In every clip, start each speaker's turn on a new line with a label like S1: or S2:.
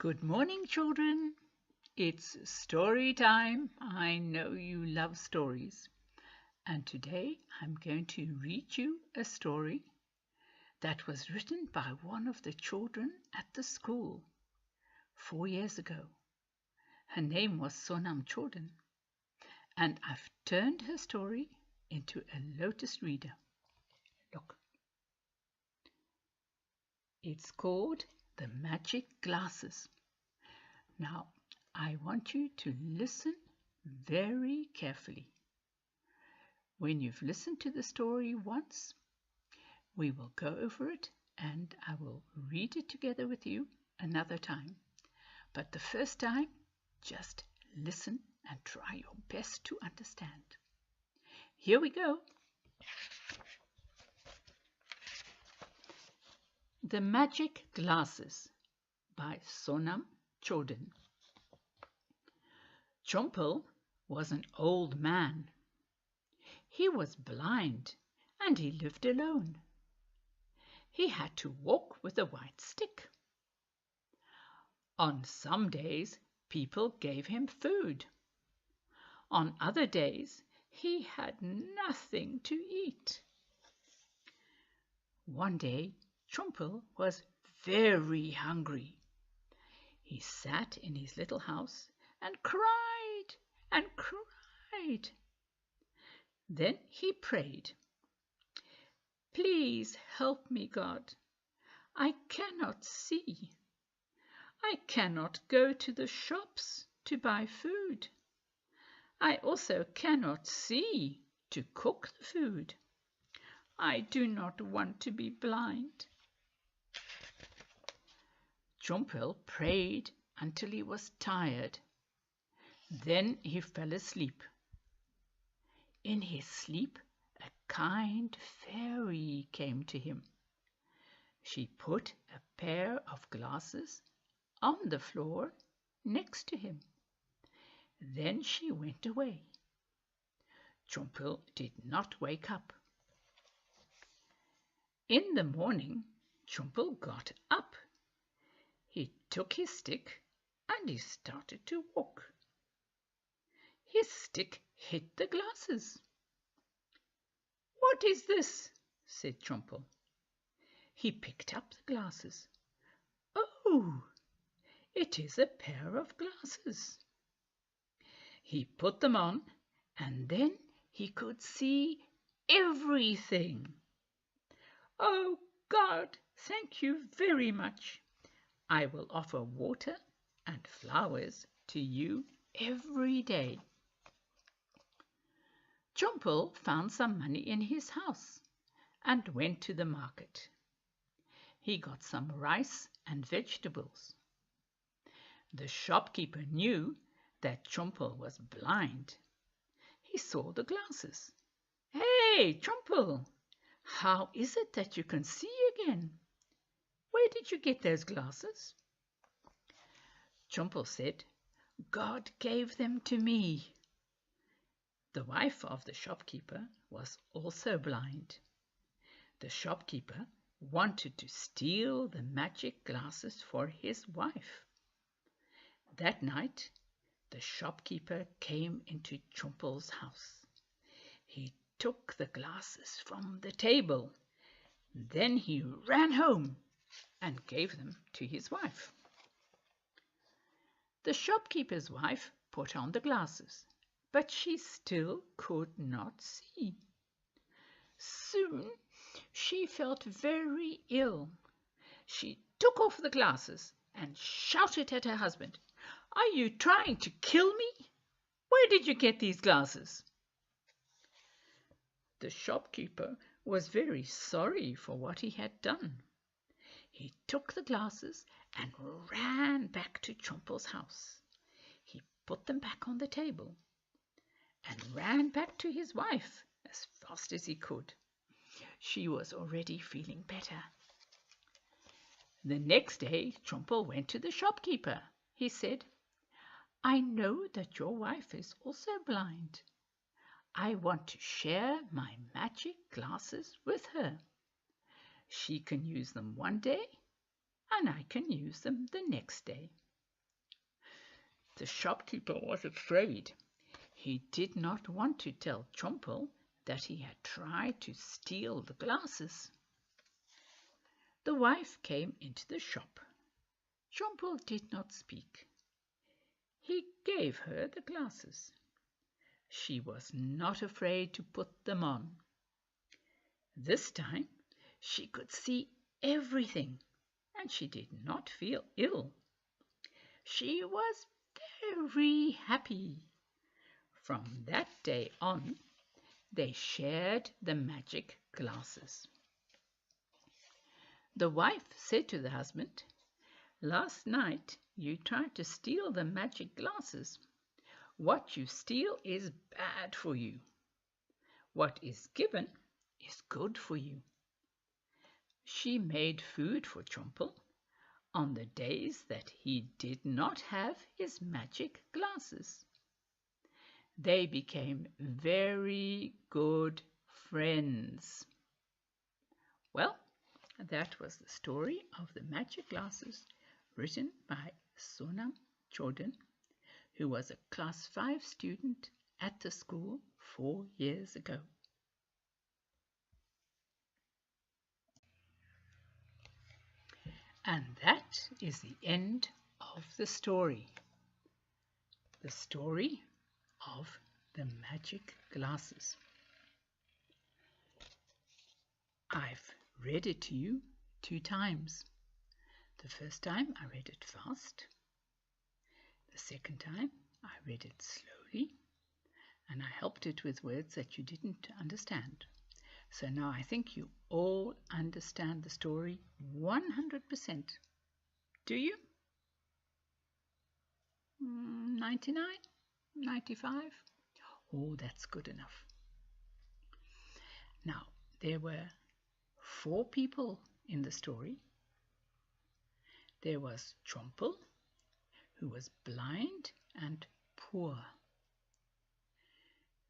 S1: Good morning, children. It's story time. I know you love stories. And today I'm going to read you a story that was written by one of the children at the school 4 years ago. Her name was Sonam Jordan, and I've turned her story into a lotus reader. Look. It's called The Magic Glasses. Now, I want you to listen very carefully. When you've listened to the story once, we will go over it and I will read it together with you another time. But the first time, just listen and try your best to understand. Here we go. The Magic Glasses by Sonam Jordan. Chompel was an old man. He was blind and he lived alone. He had to walk with a white stick. On some days, people gave him food. On other days, he had nothing to eat. One day, Chompel was very hungry. He sat in his little house and cried and cried. Then he prayed, "Please help me, God. I cannot see. I cannot go to the shops to buy food. I also cannot see to cook the food. I do not want to be blind." Chompel prayed until he was tired. Then he fell asleep. In his sleep, a kind fairy came to him. She put a pair of glasses on the floor next to him. Then she went away. Chompel did not wake up. In the morning, Chompel got up. He took his stick and he started to walk. His stick hit the glasses. "What is this?" said Chompel. He picked up the glasses. "Oh, it is a pair of glasses." He put them on and then he could see everything. "Oh, God, thank you very much. I will offer water and flowers to you every day." Chompel found some money in his house and went to the market. He got some rice and vegetables. The shopkeeper knew that Chompel was blind. He saw the glasses. "Hey, Chompel, how is it that you can see again? Where did you get those glasses?" Chompel said, "God gave them to me." The wife of the shopkeeper was also blind. The shopkeeper wanted to steal the magic glasses for his wife. That night, the shopkeeper came into Chompel's house. He took the glasses from the table. Then he ran home and gave them to his wife. The shopkeeper's wife put on the glasses, but she still could not see. Soon she felt very ill. She took off the glasses and shouted at her husband, "Are you trying to kill me? Where did you get these glasses?" The shopkeeper was very sorry for what he had done. He took the glasses and ran back to Chompel's house. He put them back on the table and ran back to his wife as fast as he could. She was already feeling better. The next day, Chompel went to the shopkeeper. He said, "I know that your wife is also blind. I want to share my magic glasses with her. She can use them one day and I can use them the next day. The shopkeeper was afraid. He did not want to tell Chompel that he had tried to steal the glasses. The wife came into the shop. Chompel did not speak. He gave her the glasses. She was not afraid to put them on. This time she could see everything, and she did not feel ill. She was very happy. From that day on, they shared the magic glasses. The wife said to the husband, "Last night you tried to steal the magic glasses. What you steal is bad for you. What is given is good for you." She made food for Chompel on the days that he did not have his magic glasses. They became very good friends. Well, that was the story of the magic glasses, written by Sonam Jordan, who was a class 5 student at the school 4 years ago. And that is the end of the story. The story of the magic glasses. I've read it to you 2 times. The first time I read it fast. The second time I read it slowly, and I helped it with words that you didn't understand. So now I think you all understand the story 100%. Do you? 99? 95? Oh, that's good enough. Now, there were 4 people in the story. There was Chompel, who was blind and poor.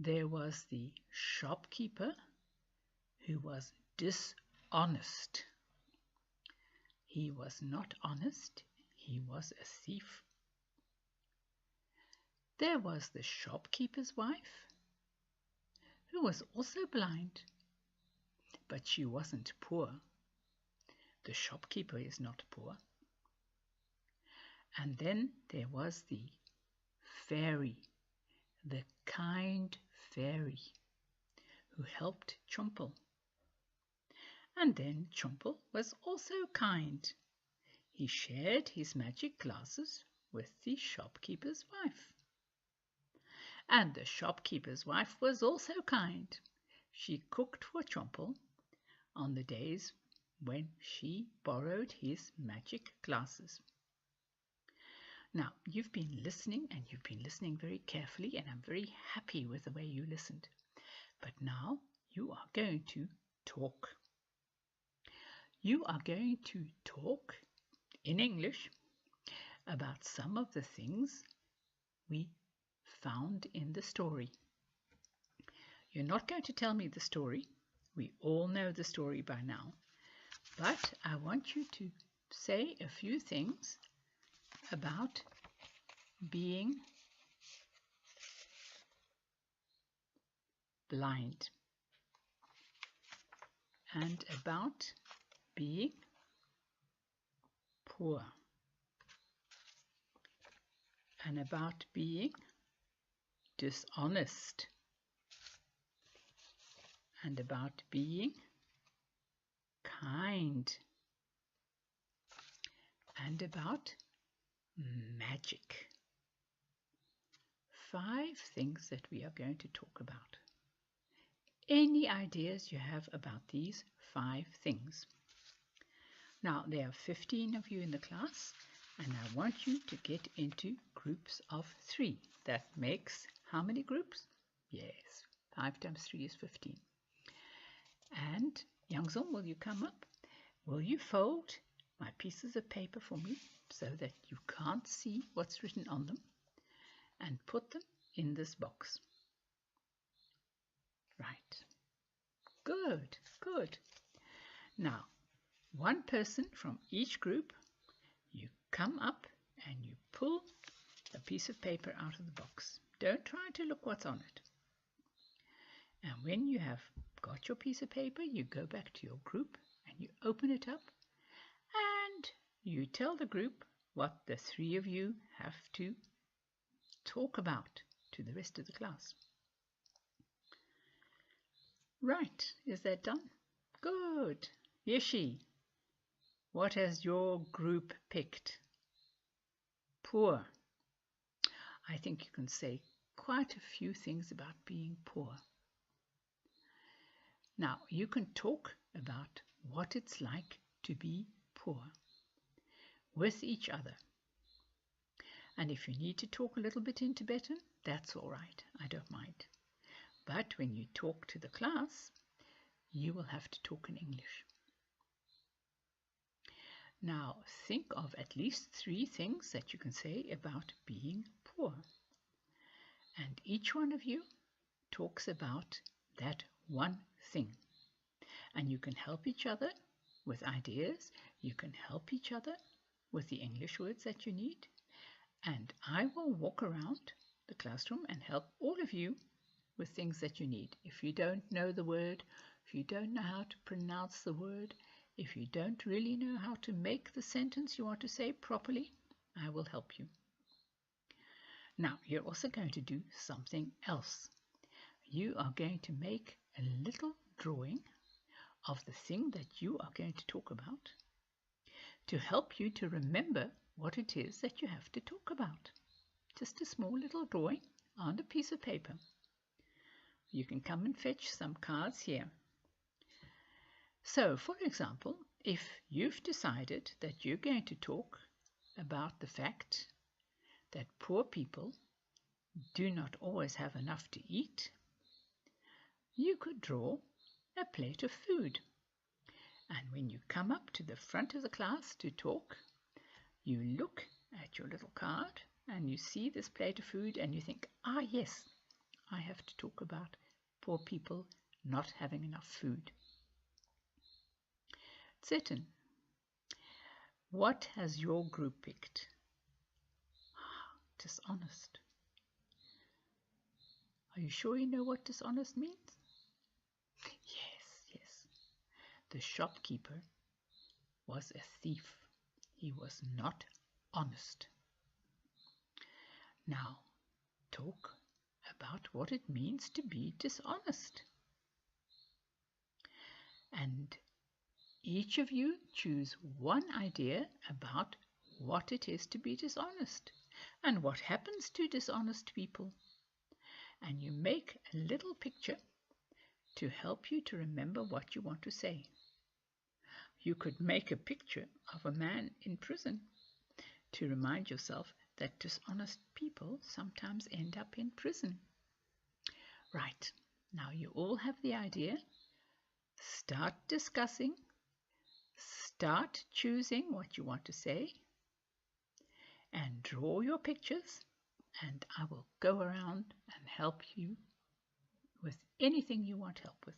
S1: There was the shopkeeper, who was dishonest. He was not honest, he was a thief. There was the shopkeeper's wife, who was also blind, but she wasn't poor. The shopkeeper is not poor. And then there was the fairy, the kind fairy, who helped Chompel. And then Chompel was also kind. He shared his magic glasses with the shopkeeper's wife. And the shopkeeper's wife was also kind. She cooked for Chompel on the days when she borrowed his magic glasses. Now, you've been listening, and you've been listening very carefully, and I'm very happy with the way you listened. But now you are going to talk. You are going to talk in English about some of the things we found in the story. You're not going to tell me the story. We all know the story by now. But I want you to say a few things about being blind and about being poor and about being dishonest and about being kind and about magic. 5 things that we are going to talk about. Any ideas you have about these 5 things? Now, there are 15 of you in the class, and I want you to get into groups of 3. That makes how many groups? Yes, 5 times 3 is 15. And Youngsun, will you come up? Will you fold my pieces of paper for me so that you can't see what's written on them, and put them in this box? Right. Good, good. Now, one person from each group, you come up and you pull a piece of paper out of the box. Don't try to look what's on it. And when you have got your piece of paper, you go back to your group and you open it up and you tell the group what the three of you have to talk about to the rest of the class. Right, is that done? Good. Yeshi, what has your group picked? Poor. I think you can say quite a few things about being poor. Now, you can talk about what it's like to be poor with each other. And if you need to talk a little bit in Tibetan, that's all right. I don't mind. But when you talk to the class, you will have to talk in English. Now, think of at least 3 things that you can say about being poor. And each one of you talks about that one thing. And you can help each other with ideas. You can help each other with the English words that you need. And I will walk around the classroom and help all of you with things that you need. If you don't know the word, if you don't know how to pronounce the word, if you don't really know how to make the sentence you want to say properly, I will help you. Now, you're also going to do something else. You are going to make a little drawing of the thing that you are going to talk about to help you to remember what it is that you have to talk about. Just a small little drawing on a piece of paper. You can come and fetch some cards here. So, for example, if you've decided that you're going to talk about the fact that poor people do not always have enough to eat, you could draw a plate of food. And when you come up to the front of the class to talk, you look at your little card and you see this plate of food and you think, ah yes, I have to talk about poor people not having enough food. Zetten, what has your group picked? Dishonest. Are you sure you know what dishonest means? Yes. The shopkeeper was a thief. He was not honest. Now, talk about what it means to be dishonest. And each of you choose one idea about what it is to be dishonest and what happens to dishonest people. And you make a little picture to help you to remember what you want to say. You could make a picture of a man in prison to remind yourself that dishonest people sometimes end up in prison. Right, now you all have the idea. Start discussing. Start choosing what you want to say. And draw your pictures. And I will go around and help you with anything you want help with.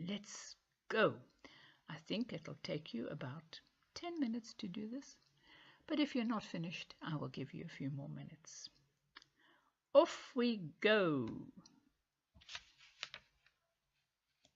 S1: Let's go. I think it'll take you about 10 minutes to do this, but if you're not finished, I will give you a few more minutes. Off we go.